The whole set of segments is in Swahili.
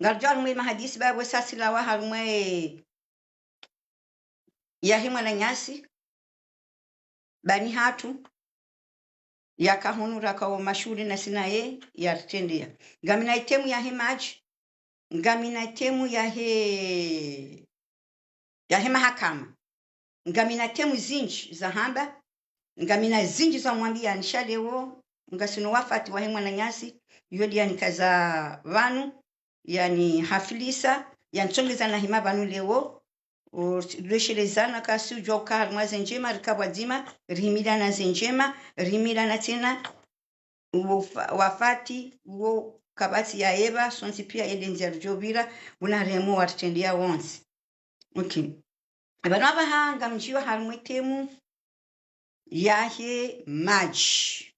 ngarjal mwe mahadisi ba wesasi la wa harumwe ya himwa na nyasi bani hatu ya kahunura kwa mashuri na sinaye ya tendia ngamina itemu ya himaji ngamina itemu ya mahakama ngamina temu zinji za hamba ngamina zinji za mwambia nishalewo ngasino wafati wa himwa na nyasi yodi yani kaza vanu yani hafilisa yani chongeza na hima vanu lewo ureshelezana kasi ujoka harumwa zenjema rikabwa zima rimila na zenjema rimila na tena wafati uo kabati ya eba sonsi pia edenzi arjobira unaremu wartendia wonsi okay bana bahanga mjiwa harumwe temu yahe maji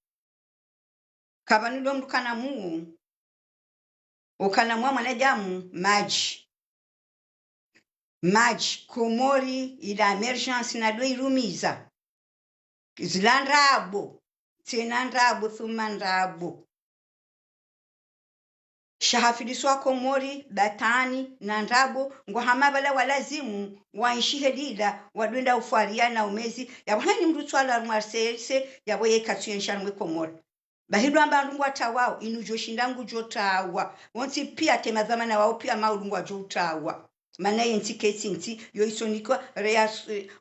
kabanulo mdukana mu ukana mwa mwanadamu maji komori ila emergency na do irumiza zilandrabo tenandrabo thumandrabo shahafiliswa komori batani na ndrabo ngo hamabala walazimu waishihe lila wadwenda ufaria na umezi yabani mrutwala mwarsese yaboye katuyensha mwe komori bahidwa mbandu watawao inujoshindangu jotawa wonti pia temadhamana wao pia maulungwa jotawa mana yenti ketinti yoisonikwa rea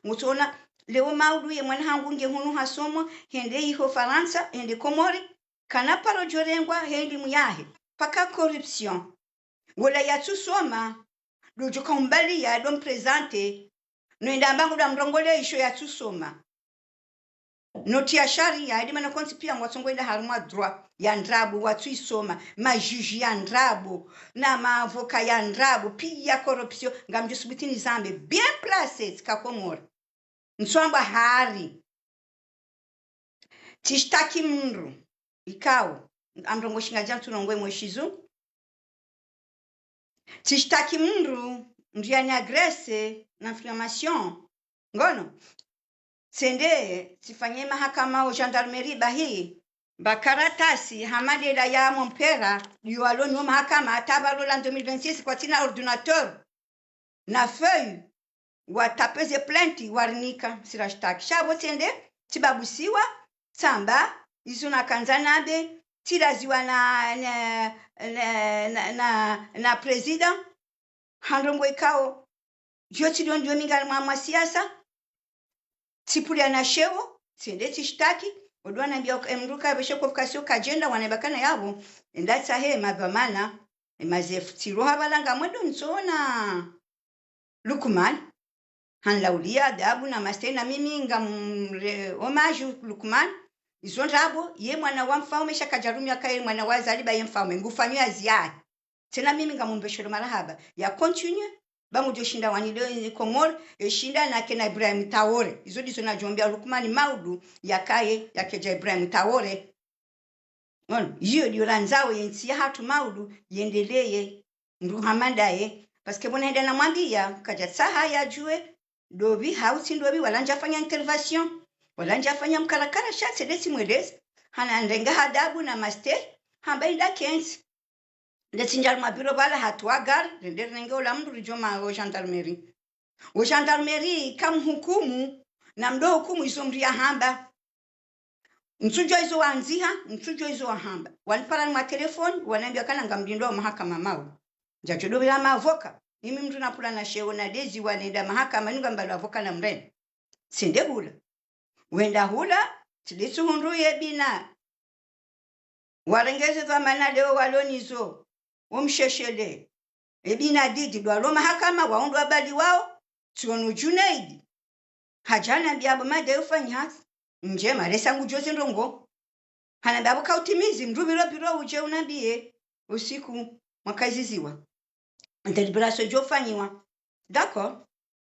mutona leo maudu ye mwana hangu nge hunu hasomo hende iho Faransa hende komori kana paro jorengwa hendi muyahe paka corruption wala yatu soma dojo kambali ya dom presente no ndambangu da mrongole isho yatu soma noti ya sharia hadi mana konti pia ngwatsongoenda harumwa droit ya ndrabu watu isoma majuji ya ndrabu na maavoka ya ndrabu pia corruption ngamjusubitini zambe bien placé kakomora nswamba hari tishtaki mndu ikao amrongo shinga jantu nongwe mweshizu tishtaki mndu ndiani agrese na inflammation ngono sende sifanye mahakama o gendarmerie bahi bakaratasi hamadela ya mompera yualo no mahakama atabalo la 2026 kwa tina ordinateur na feuille watapeze plainte warnika sirashtaki shabo sende tibabusiwa samba izuna kanzanabe tiraziwa na president handongo ikao joti ndio minga mwa siasa tipulia na shewo sende tishtaki odwana mbia emruka besheko kasio kagenda wanabakana yabo ndatsa he mabamana emazefu tiro habalanga mwedo nsona Lukman hanlaulia dabu na mastena mimi homage Lukman izondrabo ye mwana wa mfaume shakajarumia kae mwana wa zaliba ye mfaume ngufanyo aziai tena mimi ngamumbeshero marahaba ya continue bangu joshinda wanile komor eshinda na kena Ibrahim Traore izo dizo na jombia Lukman maudu yakaye yakeja Ibrahim Traore hiyo ndio ranzao yensi hatu maudu yendeleye ndu hamandaye paske bona enda namwambia kaja saha ya jue dobi hausi ndobi walanja fanya intervention walanja fanya mkarakara shatse desi mwelezi hana ndenga hadabu na master hamba ida kensi ndetinjal mabiro bala hatwagar ndere nengo la mndu rijoma o gendarmerie kam hukumu na mdo hukumu isomria hamba nsujo izo wanziha nsujo izo hamba wanipara ma telefone wanambia kana ngamdindo mahakama mau jajodo bila mavoka mimi mtu napula na sheo na dezi wanenda mahakama ninga mbalo avoka na mrene sinde hula wenda hula tilisu hundu yebina warengeze zamana leo walonizo umsheshele ebina didi dwalo mahakama waundu abali wao tuonu Junaidi hajana biabo made ufanya njema lesa ngujozi ndongo hana biabo kautimizi mrubiro biro uje unambie usiku mwakaziziwa deliberation jofanyiwa d'accord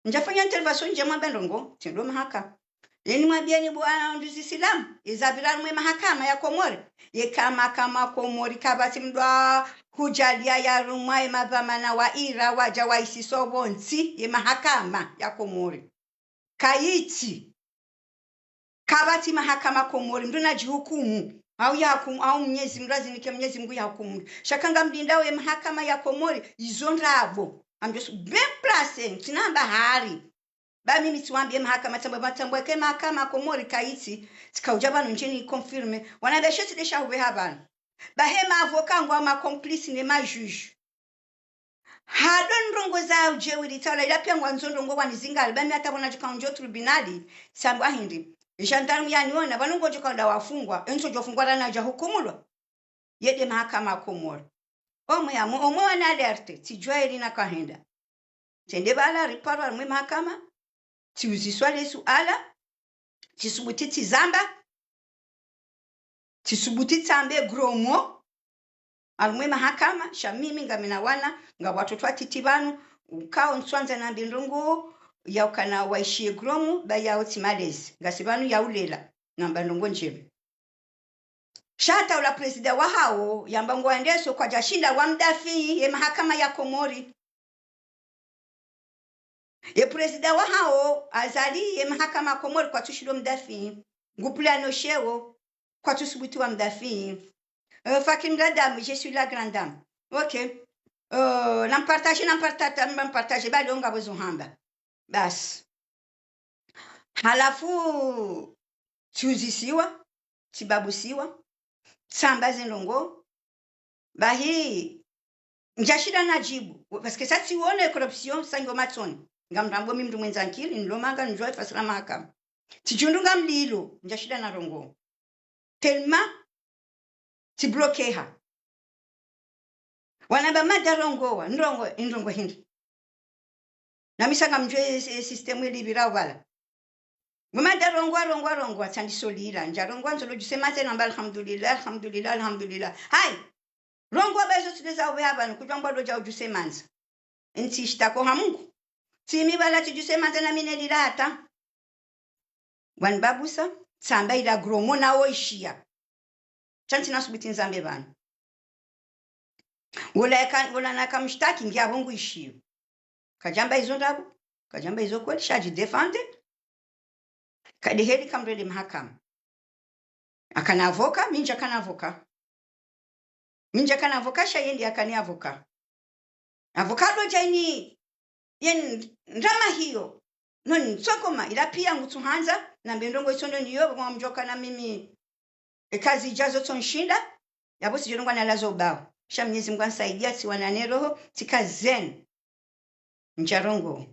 njafanya intervention njema bendongo tindo mahakama yeni mwabieni bwana nduzi Islam izabira mwe mahakama ya Komori yekama kama Komori kabati mdwa kujalia ya rumwa mabamana wa ira waja wa isisobonsi ye mahakama ya Komori kaiti kabati mahakama Komori mduna jihukumu au ya hukumu au Mwenyezi mrazi nike Mwenyezi Mungu ya hukumu shakanga mdindao ya mahakama ya Komori izondrabo amjosu ben place tinamba hari ba mimi tuambie mahakama tambwe ke mahakama Komori kaiti tikauja banu njeni confirme wanabeshe tidesha ube habana ba hema avoka ngwa ma complice ne ma juge hadon rongo za ujewiri tala ila pia ngwanzo rongo wanizingali ba mi atabona jikanjo tribunali sambwa hindi gendarme yaniona banungo jikanda wafungwa enso jofungwa na ja hukumulwa yede mahakama Komori omwe wana alerte tijwairi na kahenda tende bala ripara mwe mahakama tiuziswale suala tisubuti tizamba tisubuti tambe gromo almwe mahakama shamimi ngamina wana nga watoto atitibanu ukao nswanza na mbindungu ya ukana waishie gromu ba ya otimalezi ngasibanu ya ulela ngamba ndongo njebe shata ula presida wa hao yamba ngwandeso kwa jashinda wa mdafi ya mahakama ya Komori ye presida wa hao azali ya mahakama ya Komori kwa tushilo mdafi ngupulano shewo kwa tusubuti wa mdafi fucking dame je suis la grande dame ok nampartage bali onga bozo hamba bas halafu tiuzisiwa tibabusiwa tsamba zinongo bahi njashida najibu parce que ça tione corruption sango matoni ngamrambo mimi mwenza nkili nilomanga njoi fasira mahakama tijundunga mlilo njashida na rongo tellement tiblokeha wanaba madarongowa ndongo hindi na misanga mjwe system ili birao bala madarongo atandisolira njarongo nzolo jusema tena alhamdulillah hai rongo abezo tudeza ube haba kujangwa doja ujusemanza nti shtako hamungu timi bala tujusemanza na minelira hata wan babusa tsamba ila gromo na oishia chanti nasubiti nzambe bana wala nakamshtaki ngia bongo ishio kajamba hizo ndabu kajamba hizo kweli shaji defende kadeheli kamrele mahakama akanavoka minja kanavoka shayendi akani avocado jaini yen ndama hiyo noni sokoma ila pia ngutuhanza na mbendongo isondo niyo kwa mjoka na mimi kazi jazo tonshinda yabo sijongwa na lazo bao sha Mwenyezi Mungu ansaidia si wanane roho tikazen njarongo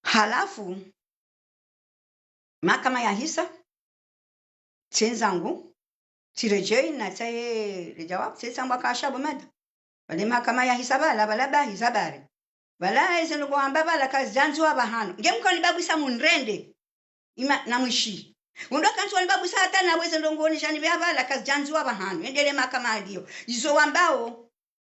halafu mahakama ya hisa tenzangu tirejei na taye rejawab tsamba kasha bomada wale mahakama ya hisa bala hisabari bala izeno kuamba bala kazanzu abahano ngemkoni babisa munrende ima namwishi undo kantu walibabusa hata na weze ndongoni jani bya bala kazanzu abahano endele mahakama aliyo izo wambao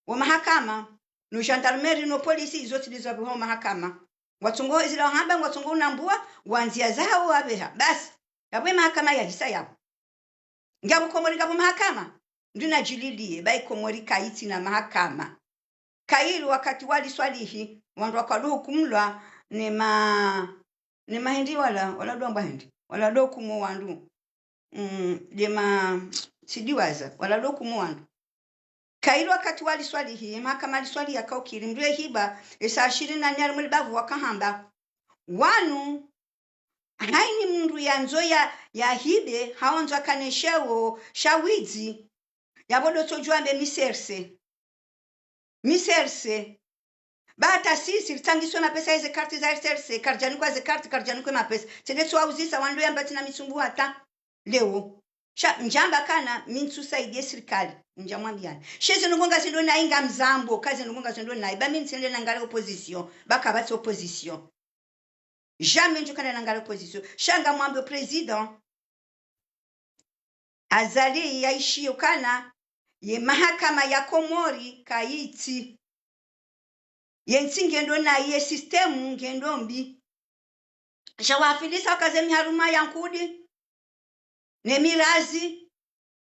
wa mahakama no gendarmerie no polisi izo tilizo bho mahakama watungo izila hamba watungo nambua wanzia zao wabeha basi yabwe mahakama ya hisa yabo ngabu Komori ngabu mahakama ndina jililie bai Komori kaiti na mahakama kaili wakati wali swalihi wandu wakadu hukumlwa nema hindi wala domba hindi wala dokumu wandu dema sidiwaza wala dokumu wandu kaili wakati wali swalihi mahakama swali yakaukiri ndwe hiba esa 24 mulibavu wakahamba wanu haini mundu yanzo ya hibe haonzo akaneshawo shawizi yabodo tojwambe miserse bata sisi tangiswe mapesa hizo karti za serse karjanikwa ze karjanikwa mapesa tende tuwauzisa wandu yambati na misumbu hata leo njamba kana mintu saidie serikali njamwambiana sheze ngonga sindo na inga mzambo kazi ngonga sindo na iba mimi sende na ngale opposition baka bati opposition jamais njukana na ngale opposition shanga mwambe president azali yaishi ukana ye mahakama ya Komori kaiti yensi ngendo na ye system ngendo mbi shawafilisa kaze miharuma yankudi ne mirazi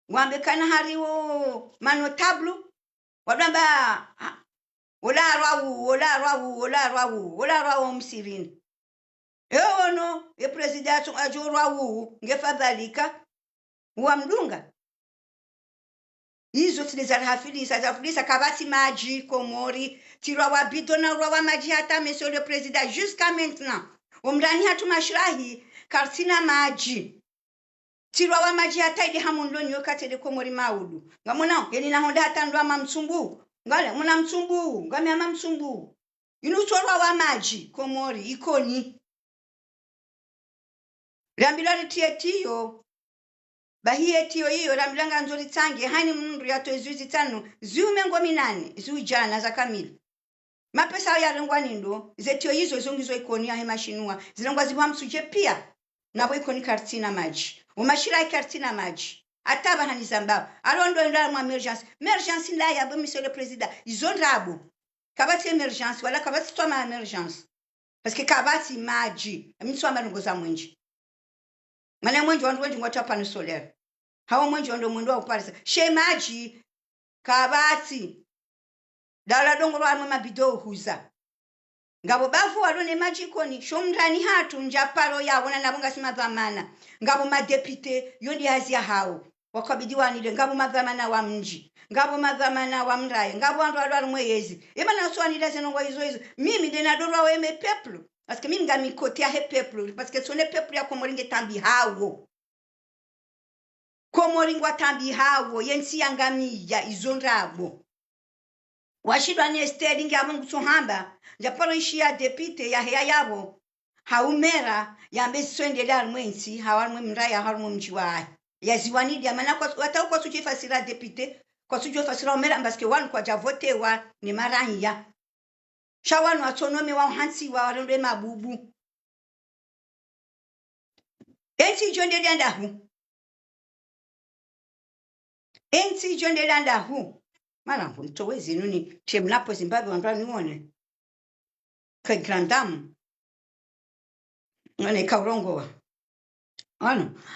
wambekana hariwo manotablu wadamba ola rawu msirini Eono e president ajurwa wu ngefadhalika wa mdunga hizo zafilisa kabati maji Komori tirwa wa bidona wa maji hata monsieur le président jusqu'à maintenant umrani hatu mashrahi kartina maji tirwa wa maji hata ili hamundoni yokatele Komori maudu ngamona yeni na honda hata ndo ama msumbu ngale muna msumbu ngame ama msumbu inutorwa wa maji Komori ikoni rambila tiyo bahie tiyo hiyo rambilanga nzuri tange hani mundu yato izuzi tano ziume ngomi nane ziujana za kamili mapesa ya rengwa nindo zetio hizo zongizo ikoni ya hemashinua zilongwa ziwa msuje pia na kwa ikoni kartina maji umashira kartina maji ataba hani zambao alondo ndala mwa emergence la ya bo monsieur le président izondrabo kabati emergence wala kabati toma emergence parce que kabati maji mitswa malungo za mwenji mana mwenji wandu wenji ngwata pano solaire hawa mwenji wando mwendo wa uparisa she maji kabati dala dongo rwa mabido huza ngabo bafu walone maji koni shomrani hatu njaparo yawo na nabonga sima dhamana ngabo madepite yondi hazia hao wakabidiwa nile ngabo madhamana wa mji ngabo madhamana wa mraye ngabo wandu walwari mweyezi ema na swani leze nongwa hizo mimi ndena dorwa weme peplo parce que mimi ngami kotea he peplo parce que sone peplo ya Komoringe tambi hawo Komoringwa tambi hawo yensi yangami ya izondrabo washidwa ni esteli ngabo ngusohamba japaro ishia depite ya heya yabo haumera yambe swendela mwensi hawarmwe mraya harmwe mjiwa ya ziwanidi ya mana kwa wata kwa suji fasira depite kwa suji fasira umera mbaske wanu kwa javote wa ni maranya shawanu autonomi wa hansi wa warende mabubu enti jonde landa hu mara mtowezi nuni temnapo Zimbabwe wandwa nione kwa grandamu ngane kaurongowa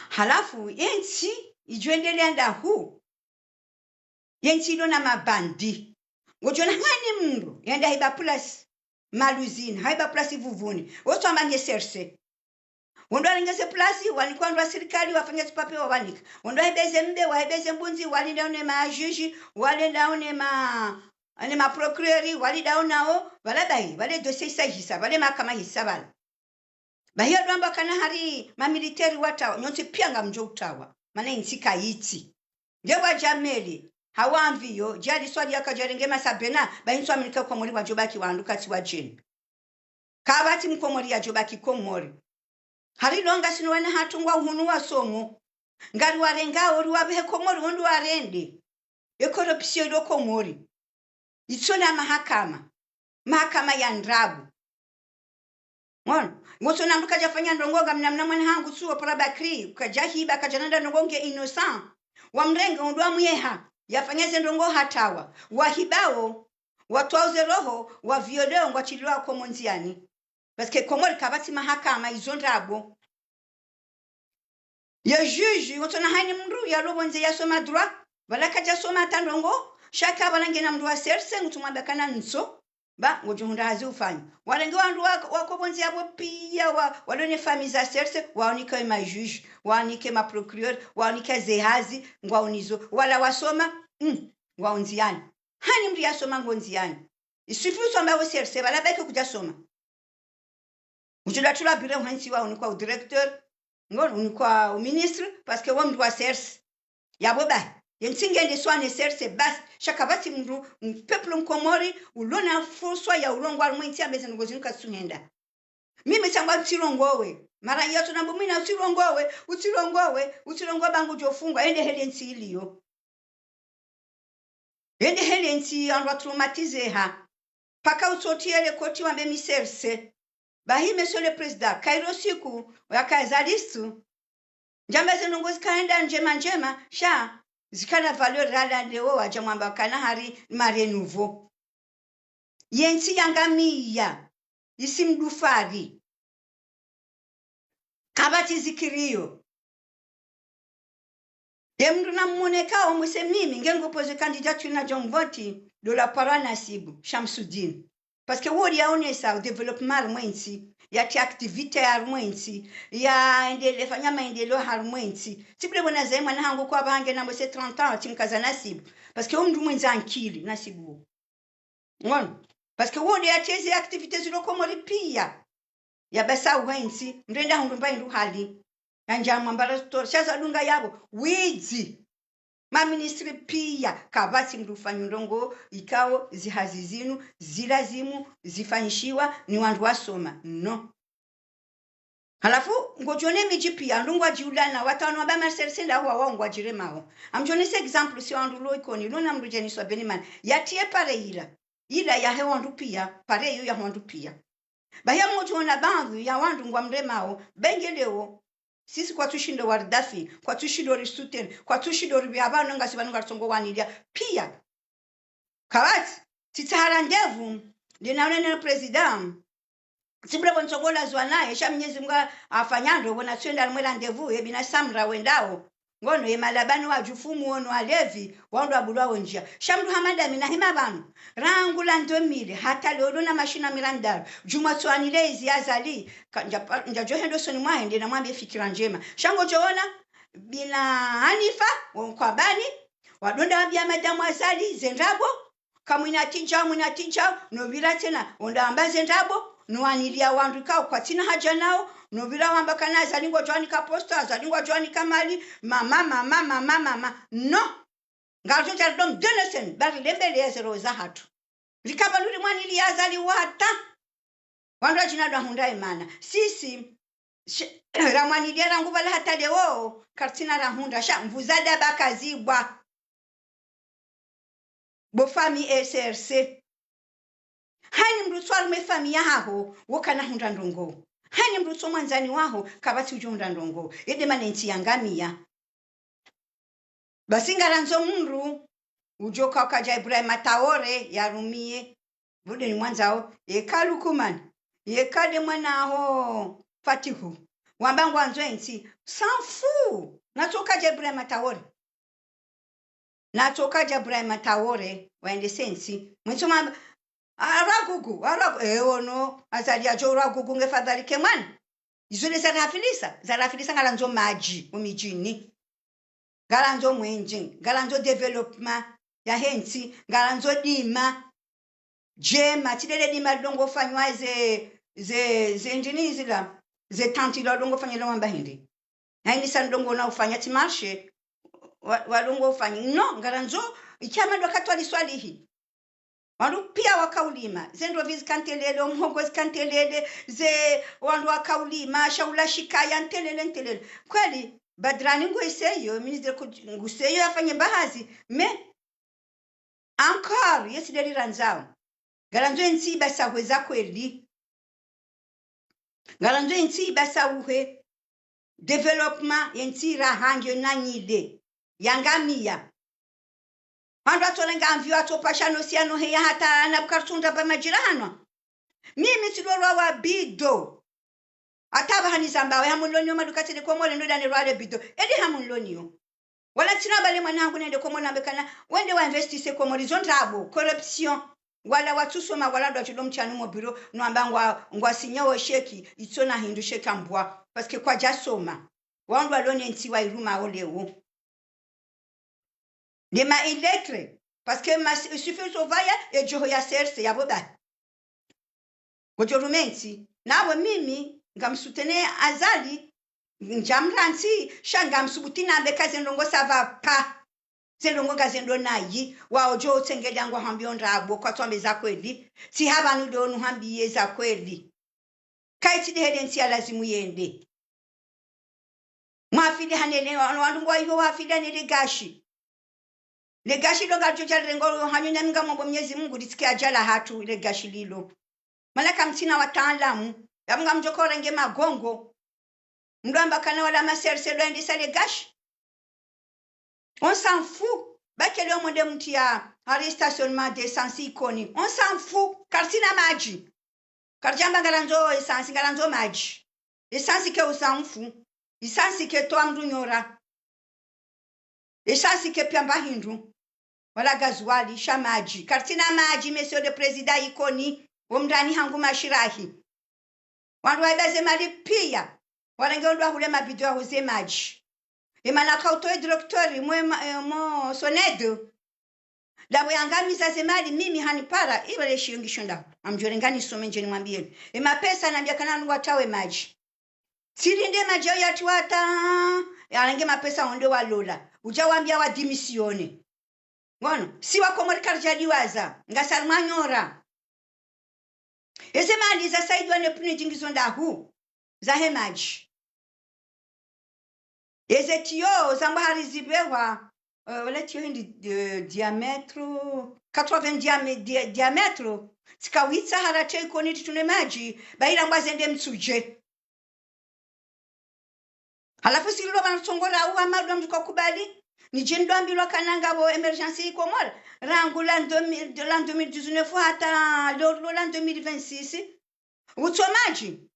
halafu enti landa hu enti lona mabandi ngojona hani mndu yanda hiba plus maluzini haiba plus vuvuni woto amanye serse wondo alingeze plus walikuwa ndo serikali wafanya pape wawanika wondo haibeze mbe waibeze mbunzi walidaone majuji walidaone ma procureur walidaonao walabai wale dossier sagisa wale makama hisabala bahia dwamba kana hari ma military wata nyonse pianga mjo utawa maana insika yiti ngewa jameli hawamviyo jadi swali yakajarenge masabena bahinso amerika kwa muri wajobaki wandukati wa jeni kabati mkomori ya jobaki komori hari longa sinwana hatungwa uhunu wa somo ngari warenga ori wabehe komori wondu warende ekorupsio do komori itsona mahakama ya ndrabu ngoso namdu kajafanya ndongoga mnamna mwana hangu suwa parabakri kajahiba kajananda ndongonge innocent wamrenga undwa myeha yafanyeze ndongo hatawa wahibao watwauze roho wa violeo ngwachiliwa komonziani parce que Komori kabati mahakama izondrabo ya juge ngotona hani mndu ya lobonze ya soma droit bala kaja soma tandongo shaka balangena mndu wa serse ngutumwamba kana nso ba ngojuhunda hazi ufanya walenge wandu wako bonzi yabo pia walone famille za serse waonike ma juge waonike ma procureur waonike zehazi ngwaunizo wala wasoma ngwaunziani hani mndu yasoma ngonziani isifu soma wo serse bala beke kuja soma ujulatula bire hansi wa unikwa directeur ngol unikwa ministre parce que wamdu wa serse yabo ba yensingende swane serse bas shakabati mndu peuple Komori ulona foswa ya ulongwa mwenti ambeze ngozinuka sunenda mimi changwa tirongowe mara yoto nambo mina utirongowe bangu jofungwa ende helensi iliyo ende helensi andwa traumatize ha paka utotiele koti wambe miserse bahi monsieur le président kairo siku wakazalistu njambaze nongozi kaenda njema sha zikana valeur rala leo waja mwamba kana hari mare nouveau yensi yangamia isimdufari kabati zikirio demndu na mmoneka omuse mimi ngengo pose candidature na jongvoti de la parole Nasibu Shamsuddin parce que wodi yaonesa development harumwensi yati activity harumwensi ya endele fanya maendeleo harumwensi sibule bona zai mwana hangu kwa bange na mose 30 ans timkaza nasibu parce que umndu mwenza ankili nasibu ngono parce que wodi yati activities zilokomori pia ya basa wensi mrenda hundu mba indu hali anja mwambara story shaza dunga yabo wizi maministri pia kabati mrufanya ndongo ikao zihazi zinu zilazimu zifanyishiwa ni wandu wasoma no halafu ngojone miji pia ndungwa jiulana watano ba marcelsenda huwa wao ngwajire mao amjonese example si wandu lo ikoni lona mrujeni swa beniman yatie pare ila ya hewandu pia pare yu ya wandu pia baya mojona bandu ya wandu ngwa mremao bengeleo sisi kwa tushindo wardafi kwa tushindo ristuten kwa tushindo ribyabana ngasi banunga tsongo wanilia pia kawati titara ndevu ndinaonene president sibule bonsogola zwa naye shamnyezi mga afanyando bona twenda mwela ndevu ebina samra wendao ngono yemalabani wa jufumu ono alevi wando abulwa njia shamdu hamada mina hima banu rangula ndomile hata lolo na mashina mirandaro juma twanile izi azali nja johendo soni mwaende na mwambie fikira njema shango joona bina hanifa kwa bani wadonda wabia madamu azali zendabo kamwina tinja no vila tena onda ambaze ndabo nuanilia wandu kao kwa tina haja nao no vila wamba kana azalingwa jwani ka posta azalingwa jwani kamali mama no ngajo jardom denesen bari lembele ezero za hatu likaba luri mwani azali wata wandu ajina ndo hunda imana sisi ramwani lia nguva la hata leo kartina rahunda sha mvuzada bakazibwa bofami SRC hani mrutwal mefami yaho wokana hunda ndongo hani mrutso mwanzani waho kabati ujunda ndongo ede manenti yangamia basinga ranzo mundu ujoka kaja Ibrahim Taore yarumie bude ni mwanzao yekalu kumani yekade mwanaho Fatihu wambangu anzwensi sanfu natoka ja Ibrahim Taore waende sensi mwensoma aragugu ono azali ajo ragugu ngefadhali kemwana izule zarafilisa ngalanzo maji umijini ngalanzo mwenje ngalanzo development ya hensi ngalanzo dima jema tidele dima dongo fanywa ze engineers la ze tanti la dongo fanya la mamba hindi haini san dongo na ufanya timarshe walongo ufanya no ngalanzo ichama ndo katwali swali hii wandu pia wakaulima zendo vizkantelele omhogo zkantelele ze wandu wakaulima shaula shikaya ntelele kweli badrani ngoiseyo ministre nguseyo afanye bahazi me encore yesideli ranzao garanzo ensi basa weza kweli garanzo ensi basa uhe development ensi rahange nanyide yangamia Ando atolenga amvio atopashano siano heya hata na bukartunda pa majirano. Mimi sidorwa wa bido. Ataba hanizamba wa hamuloni madukati de komole ndo dane rwale bido. Edi hamuloni yo. Wala tina bale mwanangu nende komona bekana wende wa investise komori zondrabo corruption. Wala watusoma wala do chidom chanu mo biro no ambangwa ngwa sinyawo sheki itsona hindu sheka mbwa parce que kwa jasoma. Wandu aloni ntiwa iruma olewo. De ma illettré parce que il suffit de vaya et je ya serse ya boba gojorumensi nawe mimi ngamsutene azali njamransi shanga msubutina bekaze ndongo sava pa zelongo gazendo nayi wa ojo otsengeli yangu hambio ndabo kwa twambe za kweli si haba nudo nu hambiye za kweli kaiti de hedensi lazimu yende mwafidi hanene wandu ngwa hiyo wafida ne gashi le gashi lo gacho cha rengo hanyunya ngamo Mwenyezi Mungu lisikia jala hatu ile gashi lilo malaka mtina wataalamu yamnga mjokora nge magongo mdamba kana wala maserse lo ndisa le gashi on s'en fout bakele o monde mtia arrestationnement d'essence ikoni on s'en fout kartina maji karjamba ngalanzo essence ngalanzo maji essence ke on s'en fout essence ke to amdunyora essence ke pyamba hindu wala gazuali shamaji kartina maji monsieur le président ikoni omndani hangu mashirahi wandu waibaze mali pia warangeondwa hule mabidio huze maji imana kautoe direktori mo sonedo dawe angamiza zemali mimi hanipara ibale shiyongisho ndaho amjorengani some njeni mwambieni pesa nambia kana watawe maji sirinde maji ya tuwata yarange mapesa onde walola ujawambia wa dimisione ngono si wakomori karjadiwaza ngasarmanyora ese mali za saidwa ne puni jingizo ndahu za hemaji eze tio za mbahari zibewa wala tio hindi diametro 80 diametro sikawitsa harate ikoni tune maji baira mbazende mtsuje halafu sililo banasongora au amadu mtukakubali ni jendo ambilwa kananga bo emergency ikomora rangu la 2019 hata lolo la 2026 utsomaji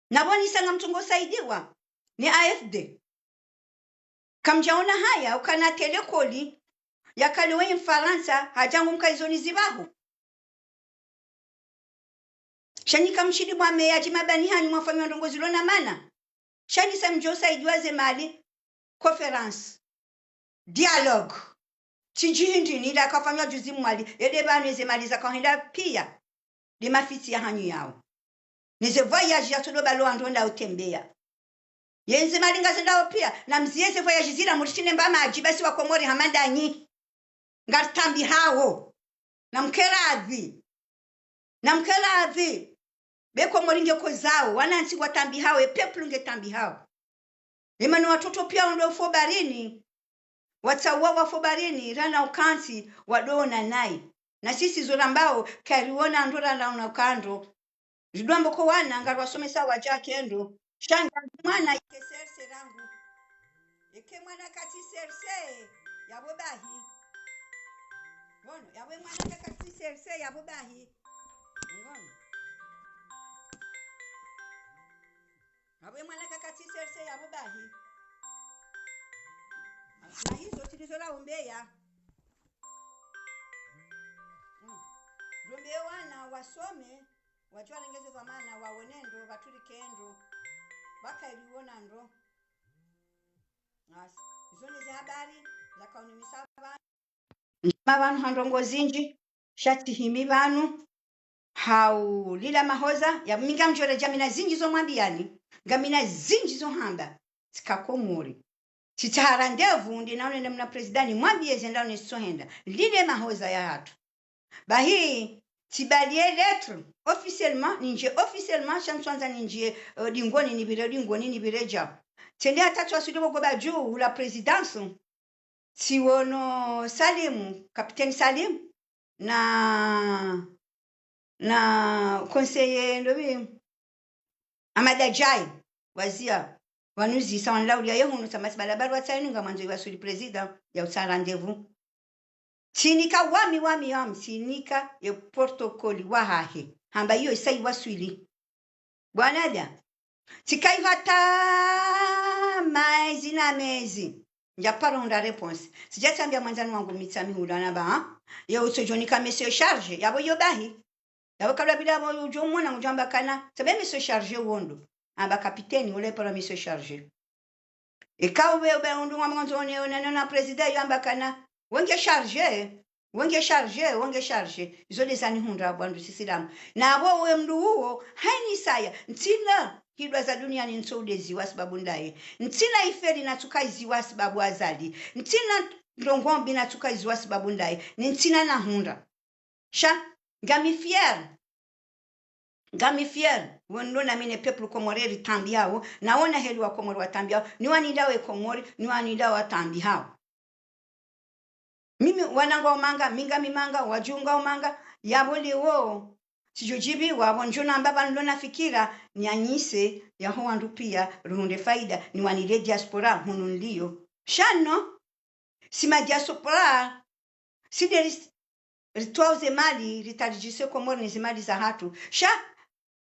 naboni sanga mtungo saidiwa ni AFD kamjaona haya ukana telekoli yakaliwe mfaransa hajangu mkaizoni zibahu shani kamshidi mwame yaji mabani hani mwafanya ndongozi lona mana shani samjo saidiwa zemali conference dialogue chijindi nila kafanya juzi mwali ede banu zemali za kahenda pia de mafiti ya hanyu yao nize voyage ya todo balo andonda utembea yenze malinga senda pia na mzieze voyage zira mutine mbama ajibasi wa komori hamandanyi ngartambi hawo na mkeravi beko moringe ko zao wanansi watambi hawo epeplunge tambi hawo imani watoto pia ndo fobarini watsawa fobarini rana ukansi wadona nai na sisi zorambao kariona ndora na unakando ridwambo ko wana ngarwa somesa waja kendo shanga mwana ikeserse rangu eke mwana kati serse yabobahi ngono yawe mwana kati serse yabobahi ngono yawe mwana kati serse yabobahi na hizo tilizora umbeya Rombe wana wasome wajua lengeze za maana waonendo baturi kendo bakailiona ndo as zone za habari za kauni misaba abantu handongo zinji shati himi banu hau lila mahoza ya minga mjore jamina zinji zo mwambiani ngamina zinji zo hamba sikakomori chitara ndevu ndinaone mna presidenti mwambie zenda unisohenda lile mahoza ya hatu bahi tibalie lettre officiellement chamswanza ninje dingoni ni bireja tende atatu asudibo goba juu la présidence siwono Salim capitaine Salim na conseiller ndobi Amadajai wazia wanuzi sawan laulia yehunu samasi balabaru watsaninga manzo wasuli president ya utsa rendez-vous sinika wami sinika ye protokoli wahahe hamba hiyo isai waswili bwanada sikai hata maizi na mezi njaparonda réponse sijatambia mwanzani wangu mitsami hulana ba ye usojonika monsieur charge yabo yobahi yabo kabla bila bo ujomona ujamba kana sabe monsieur charge wondo amba capitaine ole para monsieur charge e kawe be undu mwanzoni na president yamba kana wenge charge izo lesani hundra bwandu sisilamu na wewe mndu huo haini saya ntina kidwa za dunia ni nsoude wa sababu ndaye ntina iferi na tukaizi wa sababu azali ntina ndongombi na tukaizi wa sababu ndaye ni ntina na hundra sha ngami fier wondo na mine peplu komoreri tambi hao naona heli wa komori wa tambi hao ni wanidawe komori ni wanidawa tambi hao mimi wananga omanga minga mimanga wajunga omanga yabole wo sijojibi wabonjona mbaba ndona fikira nyanyise yaho wandu pia ruhunde faida ni wanile diaspora hununlio shano sima diaspora sideri ritwauze mali ritarijise komori nizimali za hatu sha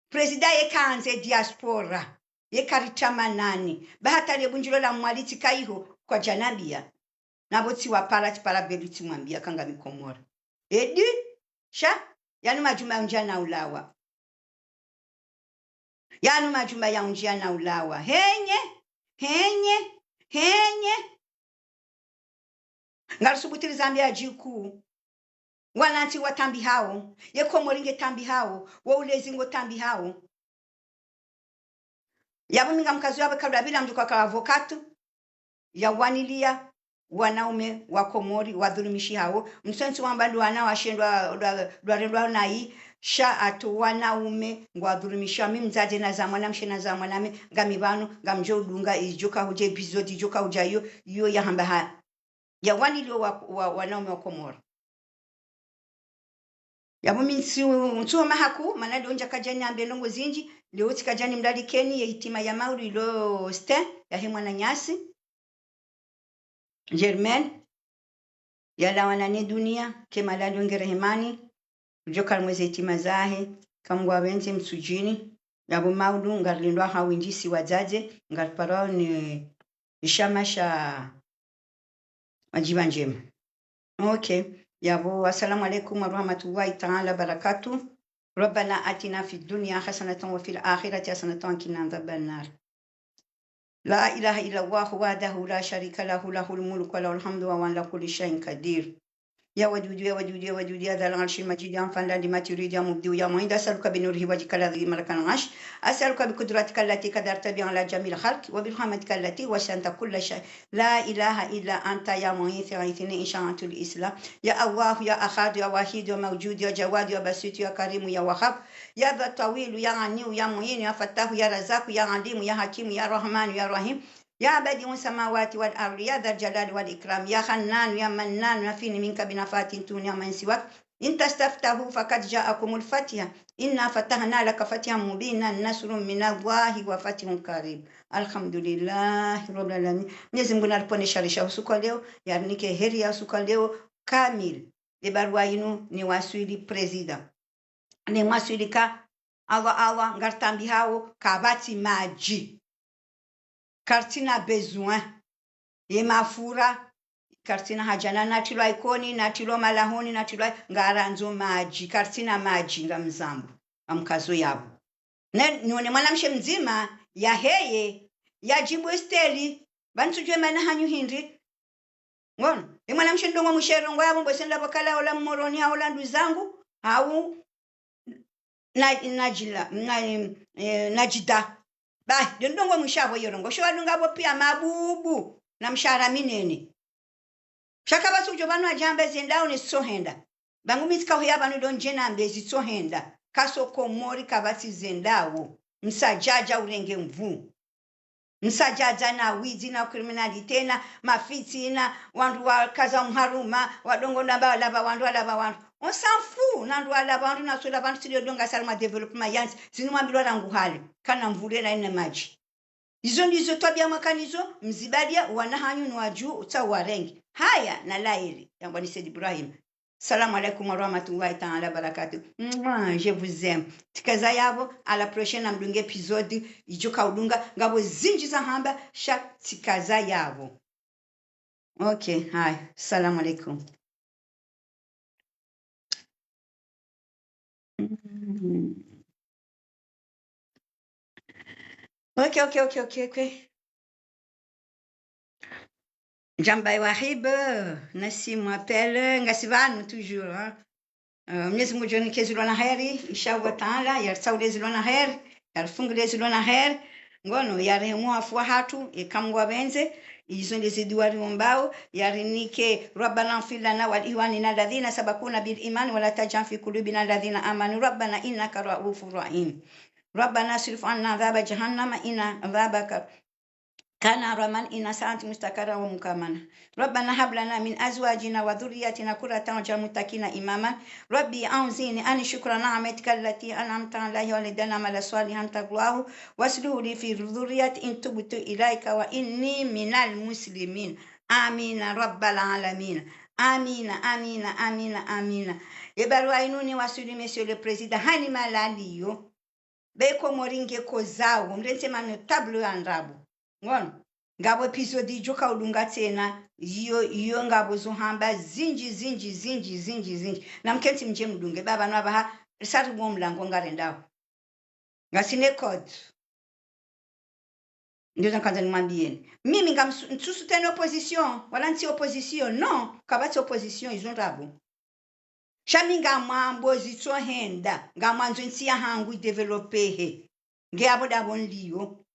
presida yekanze diaspora yekarichama nani bahata lebunjilo la mwaliti kaiho kwa janabia nabo tiwa para beluti mwambia kanga mikomora edi sha yanu majumba ya unjia na ulawa yanu majumba ya unjia na ulawa henye ngarusubutiri zambia jiku wananti watambi hao yekomoringe tambi hao waulezingo tambi hao yabuminga mkazi wawe kabla bila mjuka kwa avokatu ya wanilia wanaume wa Komori wadhulumishi hao msensi wambandu wanawashendwa dwarendwa nai sha atu wanaume ngwadhulumisha mimi mzaje na za mwanamshe na za mwaname ngamibano ngamjo udunga ijuka huje episode ijuka huja yo ya hamba ha ya wanilio wanaume wa Komori yabo minsi mtuwa mahaku manadi onja kajani ambe nongo zinji leo tikajani mdali keni ya hitima ya mauri lo sten ya himwa na nyasi Germain yala wanane dunia kema lalo ngerehemani ujokal mweze hitima zahe kamgwa wenze msujini yabo maudu ngarlindwa hawinjisi wazaze ngarparao ni ishamasha majiba njema okay يابو السلام عليكم ورحمة الله تعالى وبركاته ربنا آتنا في الدنيا حسنة وفي الآخرة حسنة وقنا عذاب النار لا إله إلا الله وحده لا شريك له له الملك وله الحمد وهو على كل شيء قدير يا ودود يا ودود يا ودود يا ذا العرش المجيد يا فان لما تريد يا مبدي يا معيد أسألك بنوره وجهك الذي ملك العرش أسألك بقدرتك التي قدرت بها على جميع الخلق وبرحمتك التي وسعت كل شيء لا إله إلا أنت يا معيث عيثني إن شاء الإسلام يا الله يا أحد يا واحد يا موجود يا جواد يا بسيط يا كريم يا وهاب يا ذا الطويل يا غني يا معين يا فتاح يا رزاق يا عليم يا حكيم يا رحمن يا رحيم يا بديع السماوات والأرض يا ذا الجلال والإكرام يا حنان يا منان نفيني منك بنفات تونيا من سواك إن تستفتحوا فقد جاءكم الفتح إنا فتحنا لك فتحا مبينا نصر من الله وفتح قريب الحمد لله رب العالمين Mwenyezi Mungu naliponesharisha usiku leo yarnike heri ya usiku leo kamil barua yinu ni waswili president ni waswili ka Allah ngartambi hao kabati maji kartina besoin ye mafura kartina hajana natilwa ikoni natilwa malahoni natilwa ngaranzo maji kartina maji ngamzambu amkazo yabo nione mwanamshe mzima ya heye ya jimbo esteli bantujwe mana hanyu hindi ngono ye mwanamshe ndongo musherongo yabo mbosenda bakala ola moroni ola nduzangu au najida ba ndongo mushabo yorongo shwalunga bo pia mabubu na mshara minene shaka basujo banu ajambe zendao ni sohenda bangu mitika hoya banu donje na mbezi sohenda kaso Komori kabati zendao msajaja urenge mvu msajaja na wizi na criminality na mafiti na wandu wa kaza mharuma wadongo namba laba wandu alaba wandu on s'en fout nandu alaba wandu na sula bantu studio donga salma development yansi zinumambilwa rangu hali kana mvule na ina maji izo ndizo tabia makanizo mzibadia wanahanyu ni waju utawarengi haya na laili yangu ni Said Ibrahim. Salamu alaikum wa rahmatullahi ta'ala barakatuh. Je vous aime. Tikaza yabo à la prochaine amdunge episode ijoka udunga ngabo zinji za hamba sha tikaza yabo. Okay, hi. Salamu alaikum. Okay. Jambai Wahib, Nassim m'appelle, Ngassivanu toujours. Mwenyezi Mungu joni kezilona heri, inshallah taala, yarsaulezilona heri, yarfungulezilona heri, ngono yarehemu afwa hatu, ikamwa benze, izo ndiziduari mbao, yarinike rabbana fil lana wal ihwanina alladhina sabaquna bil iman wala taj'al fi qulubina alladhina amanu rabbana innaka ra'ufur rahim. ربنا اصرف عنا عذاب جهنم إن عذابك كان رمان إن ساعة مستقرا ومكمنا ربنا هب لنا من أزواجنا وذرياتنا قرة أعين متقين إماما ربي أوزعني أن شكر نعمتك التي أنعمت علي ولدنا مال صالحا تقواه واسلو لي في ذريتي إن تبت إليك وإني من المسلمين آمين رب العالمين آمين يبارو أينوني واسلو Monsieur le Président hani malaliyo beko moringe ko zawo mrente mano tablo andrabu ngono ngabo episode ijoka ulunga tena iyo ngabo zohamba zinji na mkenti mje mdunge baba nwabaha risari bwo mlango ngarendawo ngasine code ndio nkanza nimwambieni mimi ngamsusu tena opposition wala nti opposition no kabati opposition izonrabo shami ngamwambo zitsohenda ngamwanzo nsi ya hangu idevelopehe ngeabo dabo nliyo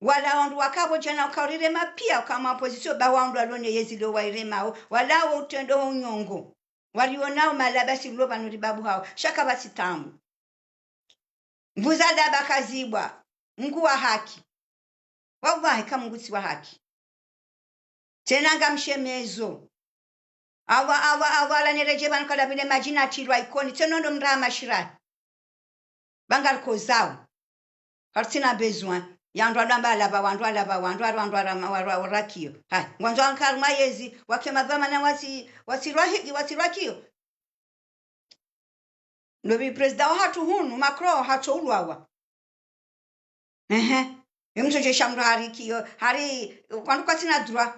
wala wandu wakabo jana ukaurire mapia kama opposition ba wandu alone yezilo wairemao wala utendo unyongo walionao malabasi loba nuri babu hao shaka basi tamu mvuzada bakazibwa mngu wa haki wallahi kama mngu wa haki tena ngamshemezo awa la nereje bankala bile majina tirwa ikoni tena ndo mrama shirati bangal kozao hartina besoin yandu adamba wandu rakio hai ngwanzo ankarma yezi wakema vama na wasirwakio nobi president hatu hunu Macron hatu ulwawa yemso je shamra harikio hari kwandu kwatina droit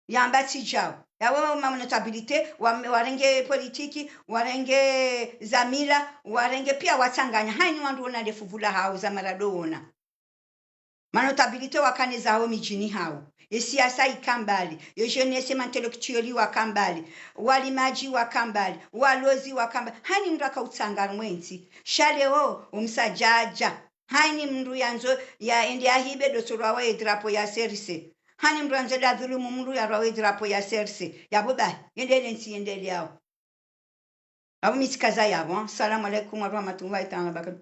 yamba tijao yawe notabilite warenge politiki warenge zamira warenge pia watanganya hani wandu ona defuvula hao za maradona manotabilite wakane zao mijini hao siasa ikambali jeunesse intellectuelle wakambali walimaji wakambali walozi wakambali hani mndu akautangana mwenzi shaleo umsajaja hani mndu yanzo ya ende ahibe dotorwa wa edrapo ya serse hani mndu yanzo da dhulumu mndu ya rawe edrapo ya serse yaboba endele yao abo misikaza yabo. Assalamu alaikum wa rahmatullahi ta'ala barakatuh.